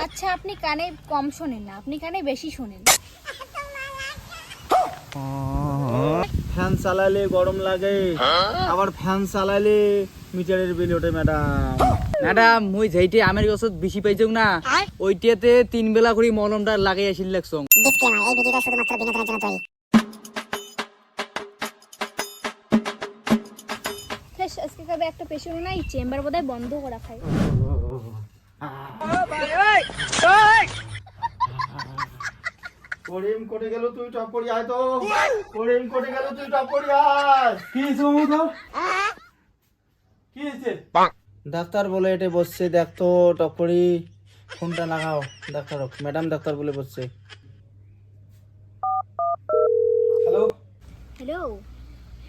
আচ্ছা আপনি কানে কম শোনেন না, আপনি কানে বেশি শোনেন। ফ্যান চালালে গরম লাগে, আবার ফ্যান চালালে মিটারের বিল ওঠে ম্যাডাম। ম্যাডাম মুই যেইটি আমের গছত বেশি পাইছং না ওইটাতে 3 বেলা করে মলমটা লাগাই আসিল লাগছং। ডিসক্লেমার, এই ভিডিওটা শুধুমাত্র বিনোদনের জন্য তৈরি। আজকে কবে একটা পেশেন্ট নাই, চেম্বার বোধহয় বন্ধ করা খায়। করিম কোটে গেল, তুই টপ করি আয় তো। করিম কোটে গেল, তুই টপ করি আয়। কি হইছে মামু তো? কি হইছে? ডাক্তার বলে এটা বসছে, দেখ তো টপ করি। ফোনটা লাগাও ডাক্তার, ম্যাডাম ডাক্তার বলে বসছে। হ্যালো। হ্যালো,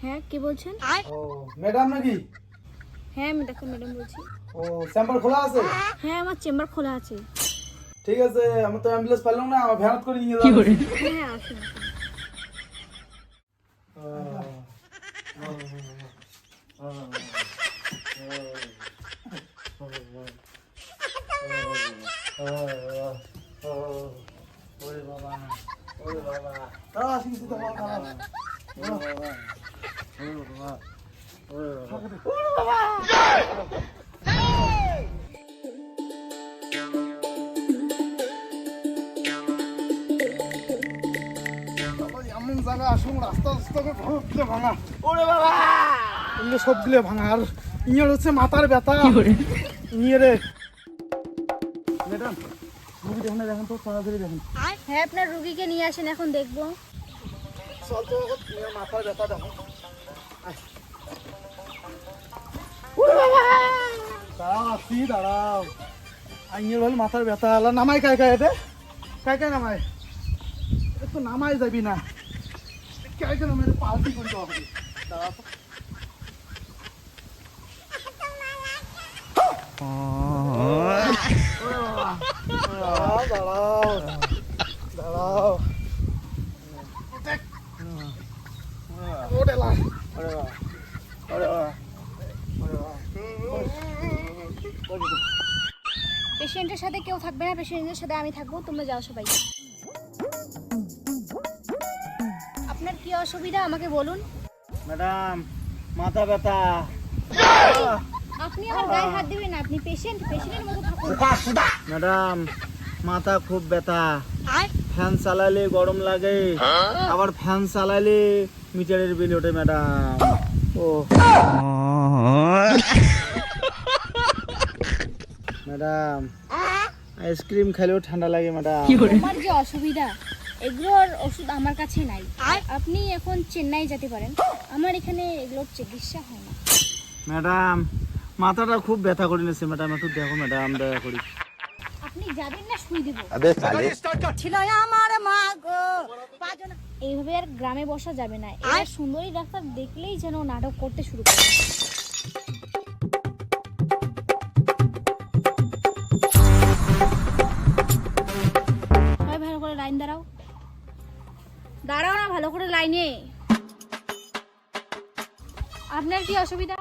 হ্যাঁ কে বলছেন? ও ম্যাডাম নাকি? হ্যাঁ আমি ডাক্তার ম্যাডাম বলছি। ও চেম্বার খোলা আছে? হ্যাঁ আমার চেম্বার খোলা আছে। ঠিক আছে, আমি তো অ্যাম্বুলেন্স পাইলাম না, আমার ভ্যানত করে নিয়ে যাও। হ্যাঁ আসুন। ওরে বাবা, ওরে বাবা, দাঁড়া আসিস তো বাবা, ওরে বাবা, ওরে বাবা, ওরে বাবা, এমন জায়গা আসুন, রাস্তা রাস্তা সব দিলে ভাঙা। ওরে বাবা, এগুলো সব দিলে ভাঙা। আর ইয়ে হচ্ছে মাথার ব্যথা নিয়ে রে। ম্যাডাম রুগী দেখেন, দেখেন তো তাড়াতাড়ি দেখেন। হ্যাঁ আপনার রুগীকে নিয়ে আসেন, এখন দেখবো। চল তো, মাথার ব্যথা দেখো। দাঁড়াও আসি, দাঁড়াও। আইনের বল মাথার ব্যথা আলা নামাই কায় কায় এতে কায় কায় নামায়, একটু নামাই যাবি না, কায় কায় নামাই পাল্টি করতে হবে। দাঁড়াও তো। দাঁড়াও দাঁড়াও দাঁড়াও। ওরে বাবা, ওরে বাবা, ওরে বাবা, ওরে বাবা। পেশেন্টের সাথে কেউ থাকবে না, পেশেন্টের সাথে আমি থাকবো, তোমরা যাও সবাই। আপনার কি অসুবিধা আমাকে বলুন। ম্যাডাম মাথা ব্যথা। আপনি আমার গায়ে হাত দিবেন না, আপনি পেশেন্ট, পেশেন্টের মতো থাকুন। ম্যাডাম মাথা খুব ব্যথা, ফ্যান চালালে গরম লাগে, আবার ফ্যান চালালে মিটারের বিল ওঠে ম্যাডাম। ও ম্যাডাম আইসক্রিম খেলেও ঠান্ডা লাগে ম্যাডাম। আমার যে অসুবিধা এগুলোর ওষুধ আমার কাছে নাই, আপনি এখন চেন্নাই যেতে পারেন, আমার এখানে এগুলোর চিকিৎসা হয় না। ম্যাডাম মাথাটা খুব ব্যথা করে নিয়েছে ম্যাডাম, একটু দেখো ম্যাডাম দয়া করি। আপনি যাবেন না শুই দিব। ছিল আমার মা গো, এইভাবে আর গ্রামে বসা যাবে না, এরা সুন্দরী ডাক্তার দেখলেই যেন নাটক করতে শুরু করে। ভালো করে লাইন দাঁড়াও, দাঁড়াও না ভালো করে লাইনে। আপনার কি অসুবিধা?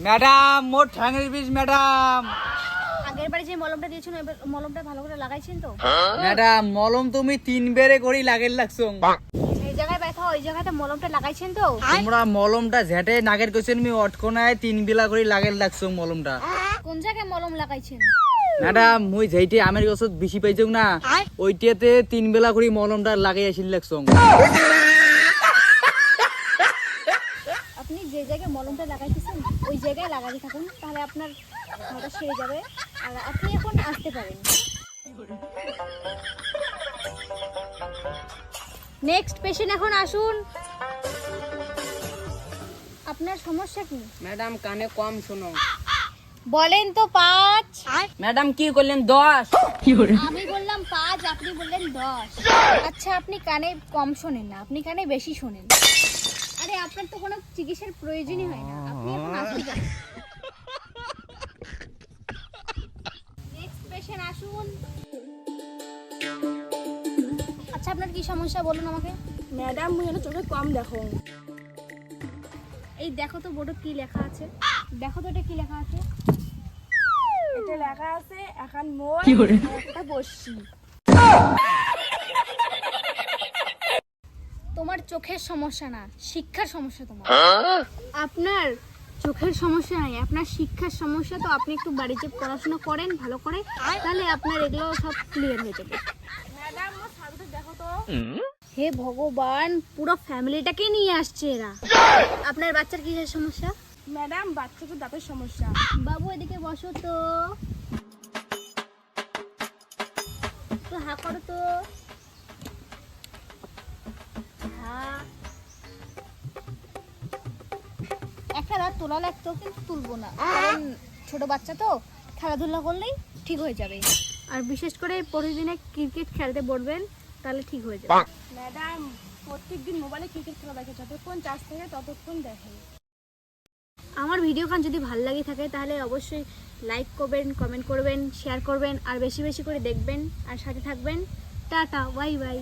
ম্যাডাম মোর ঠ্যাঙের বিষ ম্যাডাম। আগের বারে যে মলমটা দিয়েছেন এবার মলমটা ভালো করে লাগাইছেন তো? ম্যাডাম মলম তুমি 3 বেরে করি লাগের লাগছং। এই জায়গায় ব্যথা, ওই জায়গাতে মলমটা লাগাইছেন তো? তোমরা মলমটা ঝেটে নাগের কইছেন মি অটকোনায় 3 বেলা করে লাগের লাগছং মলমটা। কোন জায়গায় মলম লাগাইছেন? ম্যাডাম মুই যেইটি আমের গছত বেশি পাইছং না ওইটাতে 3 বেলা করে মলমটা লাগাই আসিল লাগছং। আপনি যে জায়গায় মলমটা লাগাইতেছেন ওই জায়গায় লাগাতে থাকুন, তাহলে আপনার ব্যথাটা সেরে যাবে আর আপনি এখন আসতে পারেন। নেক্সট পেশেন্ট এখন আসুন। আপনার সমস্যা কি? ম্যাডাম কানে কম শোনো। বলেন তো 5। ম্যাডাম কি করলেন 10? আমি বললাম 5, আপনি বললেন 10। আচ্ছা আপনি কানে কম শোনেন না, আপনি কানে বেশি শোনেন। আরে আপনার তো কোনো চিকিৎসার প্রয়োজনই হয় না, আপনি এখন আসুন। নেক্সট পেশেন্ট আসুন। আচ্ছা আপনার কি সমস্যা বলুন আমাকে। ম্যাডাম মুই এনে চোখে কম দেখো। এই দেখো তো বোর্ডে কি লেখা আছে, দেখো তো এটা কি লেখা আছে। এটা নিচে লেখা আছে এখন মই একটা বসছি। তোমার চোখের সমস্যা না, শিক্ষার সমস্যা তোমার। আপনার চোখের সমস্যা নাই, আপনার শিক্ষার সমস্যা। তো আপনি একটু বাড়িতে পড়াশোনা করেন ভালো করে, তাহলে আপনার এগুলো সব ক্লিয়ার হয়ে যাবে। ম্যাডাম মোর ছাত্রদের দেখো তো। হে ভগবান, পুরো ফ্যামিলিটাকে নিয়ে আসছে এরা। আপনার বাচ্চার কিসের সমস্যা? ম্যাডাম বাচ্চাদের দাঁতের সমস্যা। বাবু এদিকে বসো তো, তো হা করো তো, হা। একটা দাঁত তোলা লাগতো কিন্তু তুলবো না, কারণ ছোট বাচ্চা তো, খেলাধুলা করলেই ঠিক হয়ে যাবে। আর বিশেষ করে প্রতিদিনে ক্রিকেট খেলতে বলবেন, তাহলে ঠিক হয়ে যাবে। ম্যাডাম প্রত্যেকদিন মোবাইলে ক্রিকেট খেলা দেখে, যতক্ষণ চার্জ থাকে ততক্ষণ দেখে। আমার ভিডিওখান যদি ভালো লাগে থাকে তাহলে অবশ্যই লাইক করবেন, কমেন্ট করবেন, শেয়ার করবেন, আর বেশি বেশি করে দেখবেন আর সাথে থাকবেন। Tata, bye bye.